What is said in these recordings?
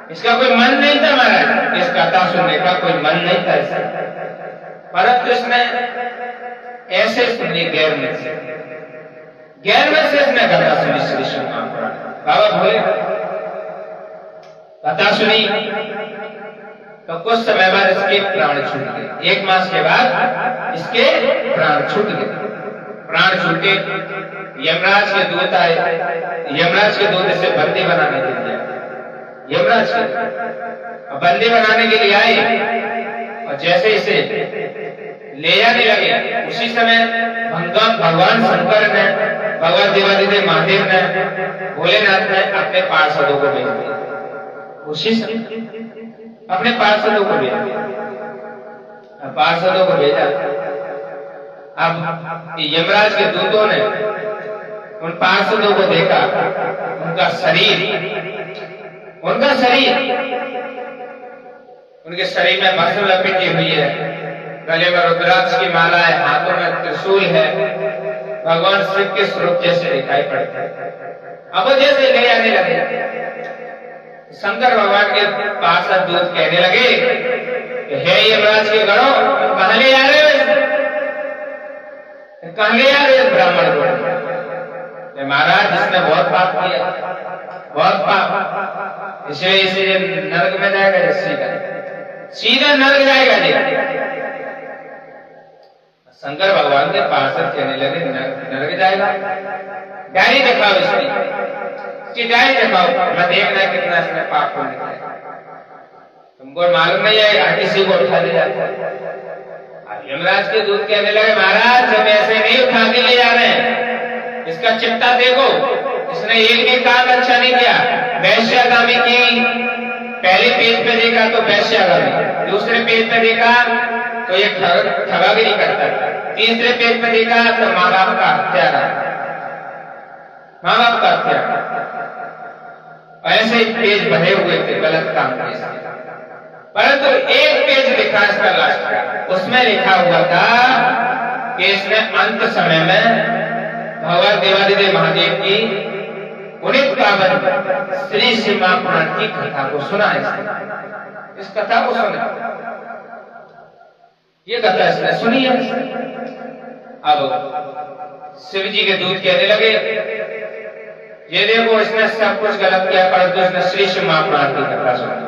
इसका कोई मन नहीं था महाराज, इस कथा सुनने का कोई मन नहीं था इसका, परंतु इसने ऐसे सुनी गैर मन से इसने कथा सुनी। श्री श्री महापुराण बाबा भोले कथा सुनी तो कुछ समय बाद इसके प्राण छूट गए। 1 मास के बाद इसके प्राण छूट गए। प्राण छूटे, यमराज के दूत आए। यमराज के दूत इसे बंदी बनाने के लिए, यमराज के बंदी बनाने के लिए आए और जैसे इसे ले जाने लगे उसी समय भगवान शंकर ने, भगवान देवादिदेव महादेव ने, भोलेनाथ ने अपने पार्षदों को भेज दिया। उसी समय अपने पार्षदों को भेजा, पार्षदों को भेजा। अब यमराज के दूतों ने उन पार्षदों को देखा, उनका शरीर उनके शरीर में भस्म लपेटी हुई है, गले में रुद्राक्ष की माला है, हाथों में त्रिशूल है, भगवान शिव के स्वरूप जैसे दिखाई पड़ते हैं। अब वो जैसे ले आने लगे, शंकर भगवान के पार्षद दूत कहने लगे, हे यमराज के गणों, कहां ले जा रहे हो? कहां ले जा रहे हो ब्राह्मण को? महाराज इसने बहुत पाप किया, बहुत पाप, इसलिए इसे नरक में जाएगा, सीधा नरक जाएगा जी। शंकर भगवान के पार्षद कहने लगे, नरक जाएगा? डायरी दिखाओ इसकी डायरी दिखाओ, मैं देखना कितना इसमें पाप होने का। तुमको मालूम नहीं है, किसी को उठा ले जाता है। यमराज के दूत कहने लगे, महाराज हम ऐसे नहीं उठा के ले जा रहे हैं, इसका चिट्ठा देखो, इसने एक भी काम अच्छा नहीं किया। वैश्यागामी की, पहले पेज पे देखा तो वैश्यागामी, दूसरे पेज पे देखा तो ये ठगागिरी करता था, तीसरे पेज पे देखा तो माँ बाप का हत्यारा, माँ बाप का हत्यारा। ऐसे पेज भरे हुए थे गलत काम के। परंतु एक पेज लिखा इसका लास्ट का, उसमें लिखा हुआ था कि इसने अंत समय में भगवान देवादिदेव महादेव की पुनीत पावन श्री शिव महापुराण की कथा को सुना है। इस कथा को सुना, ये कथा इसने सुनी है। अब शिव जी के दूत कहने लगे, ये देखो इसने सब कुछ गलत किया, परंतु इसने श्री शिव महापुराण की कथा सुनी।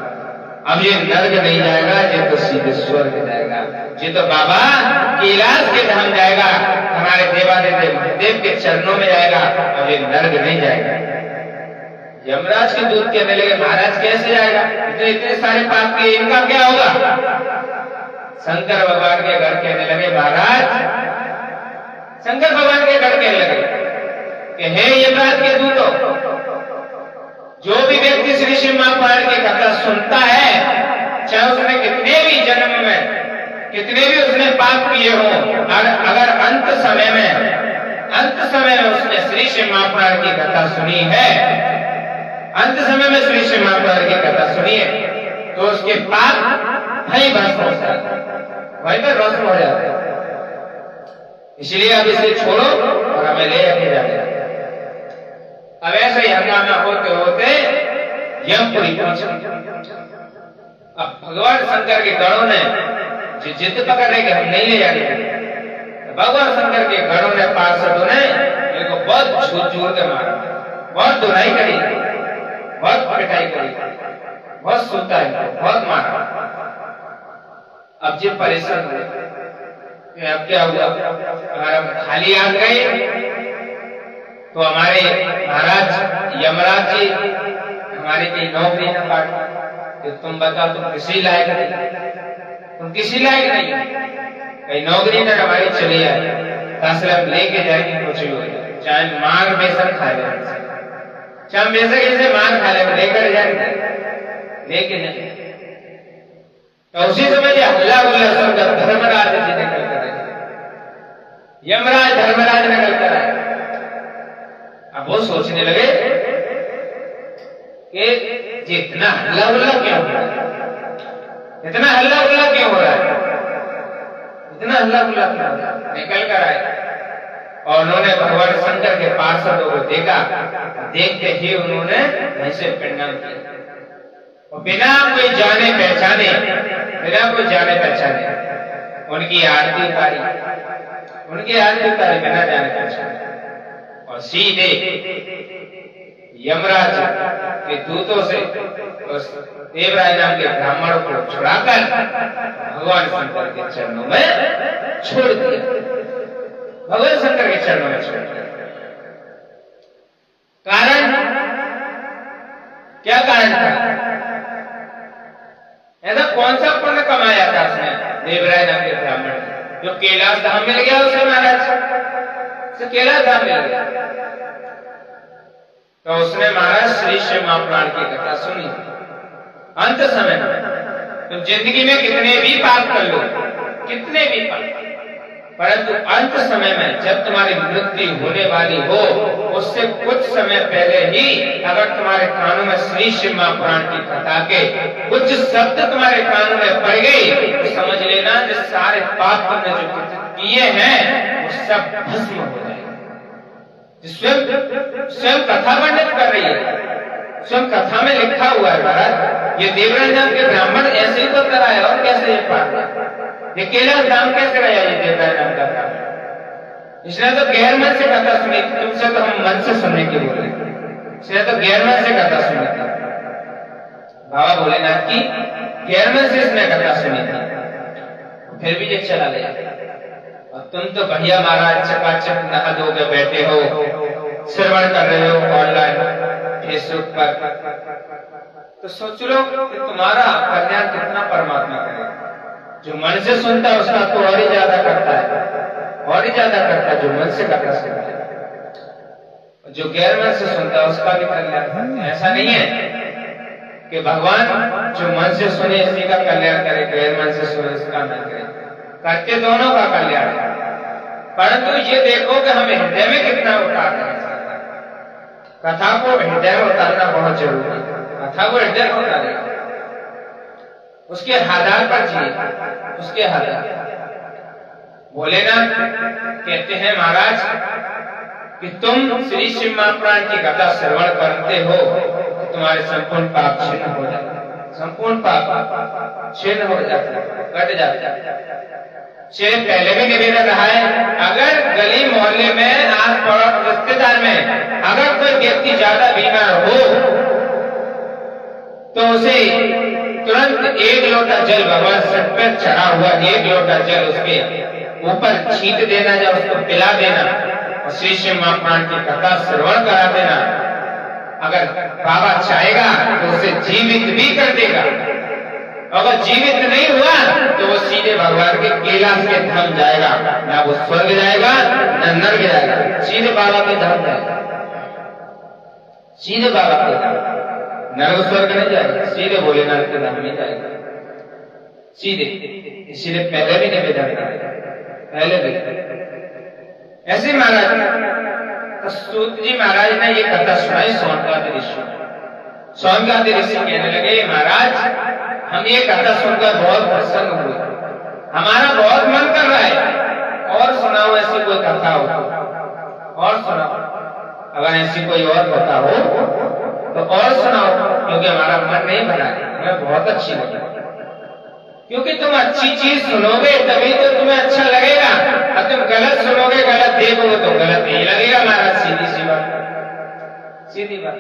अब ये नर्क नहीं जाएगा, ये तो सीधे स्वर्ग जाएगा, ये तो बाबा कैलाश के धाम जाएगा, हमारे देवादिदेव महादेव के चरणों में जाएगा। अब ये नर्क नहीं जाएगा। यमराज के दूत कहने लगे, महाराज कैसे जाएगा, इतने सारे पाप किए, इनका क्या होगा? शंकर भगवान के घर कहने लगे, महाराज, शंकर भगवान के घर कहने लगे कि हे यमराज के दूतों, जो भी व्यक्ति श्री शिव महापुराण की कथा सुनता है, चाहे उसने कितने भी जन्म में कितने भी उसने पाप किए हो, अगर अंत समय में उसने श्री शिव महापुराण की कथा सुनी है, अंत समय में श्री शिव महापुराण की कथा सुनी है, तो उसके पाप वहीं भस्म हो जाते हैं, वहीं पर भस्म हो जाते हैं। इसलिए अब इसे छोड़ो और हमें ले आके जाए। अब ऐसे ही हंगामा होते होते यमपुरी पहुंचे। अब भगवान शंकर के गणों ने जिद पकड़ रहे कि हम नहीं ले जाएंगे, भगवान शंकर के गणों ने, पार्षदों ने इनको बहुत झूठ के मारा, बहुत धुनाई करी, बहुत पिटाई करी, बहुत सुनता है, बहुत मारा। अब जब परेशान हुए, अब क्या हुआ, अगर हम खाली आ गए तो हमारे महाराज यमराज जी हमारी की नौकरी न काट, तो तुम बताओ तुम किसी लायक नहीं, तुम किसी लायक नहीं, कहीं नौकरी न हमारी चली जाए, हम लेके जाएंगे कुछ भी हो, चाहे मार बेसर खा ले, चाहे बेसर इसे मार खा ले, लेकर जाएंगे, लेके जाएंगे। तो उसी समय हल्ला गुल्ला सुनकर धर्मराज जी निकल कर यमराज धर्मराज निकल कर आए। अब वो सोचने लगे कि इतना हल्ला गुल्ला क्यों हो रहा है, इतना हल्ला गुल्ला क्यों हो रहा है, इतना हल्ला गुल्ला क्यों हो रहा है। निकल कर आए और उन्होंने भगवान शंकर के पार्षदों को देखा, देखते ही उन्होंने वैसे पिंडदान किया। और बिना कोई जाने पहचाने उनकी आरती उतारी बिना जाने पहचाने, और सीधे यमराज के दूतों से उस देवराज नाम के ब्राह्मण को छुड़ाकर भगवान शंकर के चरणों में छोड़ दिया। भगवान शंकर के चरणों में छोड़ दिया। कारण क्या कारण था? ऐसा कौन सा पुण्य कमाया था उसने देवराज नाम के ब्राह्मण ने, जो कैलाश धाम मिल गया उसे महाराज, उसे कैलाश धाम मिल गया। तो उसने महाराज श्री शिव महापुराण की कथा सुनी। अंत समय में तुम जिंदगी में कितने भी पाप कर लो, कितने भी पाप, परंतु अंत समय में जब तुम्हारी मृत्यु होने वाली हो, उससे कुछ समय पहले ही अगर तुम्हारे कानों में श्री शिव महापुराण की कथा के कुछ शब्द तुम्हारे कानों में पड़ गए, तो समझ लेना जो सारे पाप तुमने जो किए हैं वो सब भस्म हो जाएंगे। स्वयं कथा वर्णित कर रही है, स्वयं कथा में लिखा हुआ है महाराज, ये देवराज नाम के ब्राह्मण ऐसे ही तो कराया, और कैसे ये पाप, ये कैलाश धाम कैसे गया ये देवराज नाम का ब्राह्मण? इसने तो गैर मन से कथा सुनी, तुमसे तो हम मन से सुनने की बोले, इसने तो गैर मन से कथा सुनी थी। बाबा भोलेनाथ की गैर मन से इसने कथा सुनी थी, फिर भी ये चला गया। और तुम तो बढ़िया महाराज चकाचक नहा धो के बैठे हो, श्रवण कर रहे हो ऑनलाइन फेसबुक पर, तो सोच लो कि तुम्हारा कल्याण कितना परमात्मा करेगा। जो मन से सुनता है उसका तो और ही ज्यादा करता है, और ही ज्यादा करता है जो मन से कथा सुनता है। जो गैर मन से सुनता है उसका भी कल्याण करता है। ऐसा नहीं है कि भगवान जो मन से सुने इसी का कल्याण करे, गैर मन से सुने इसका न करे, करते दोनों का कल्याण है। परंतु ये देखो कि हमें हृदय में कितना उतारना है। कथा को हृदय में उतारना बहुत जरूरी है। कथा को हृदय में उतारेगा, उसके आधार पर जिए, उसके आधार। भोलेनाथ कहते हैं महाराज कि तुम श्री शिव महापुराण की कथा श्रवण करते हो तो तुम्हारे संपूर्ण पाप छिन्न हो जाते, संपूर्ण पाप छिन्न हो जाते, कट जाते। पहले भी निवेदन रहा है, अगर गली मोहल्ले में आस पड़ोस रिश्तेदार में अगर कोई व्यक्ति ज्यादा बीमार हो तो उसे तुरंत 1 लोटा जल, भगवान सर पर चढ़ा हुआ 1 लोटा जल उसके ऊपर छींट देना, या उसको पिला देना, और श्री शिव महापुराण की कथा श्रवण करा देना। अगर बाबा चाहेगा तो उसे जीवित भी कर देगा, अगर जीवित नहीं हुआ तो वो सीधे भगवान के कैलाश के धाम जाएगा, ना वो स्वर्ग जाएगा ना नर्क जाएगा, सीधे बाबा के धाम जाएगा, सीधे बाबा के धाम, नर्क स्वर्ग नहीं जाएगा, सीधे भोलेनाथ के धाम में जाएगा, सीधे। इसीलिए पहले भी निवेदन था, पहले भी ऐसे महाराज सूत जी महाराज ने ये कथा सुनाई सोमनाथ ऋषि। सोमनाथ ऋषि कहने लगे महाराज हम ये कथा सुनकर बहुत प्रसन्न हुए, हमारा बहुत मन कर रहा है और सुनाओ ऐसी कोई कथा हो, और सुनाओ, अगर ऐसी कोई और कथा हो तो और सुनाओ, क्योंकि हमारा मन नहीं भरा है, हमें बहुत अच्छी लगी। क्योंकि तुम अच्छी चीज सुनोगे तभी तो तुम्हें अच्छा लगेगा, और तुम गलत सुनोगे, गलत देखोगे तो गलत नहीं लगेगा महाराज। सीधी सी बात, सीधी बात।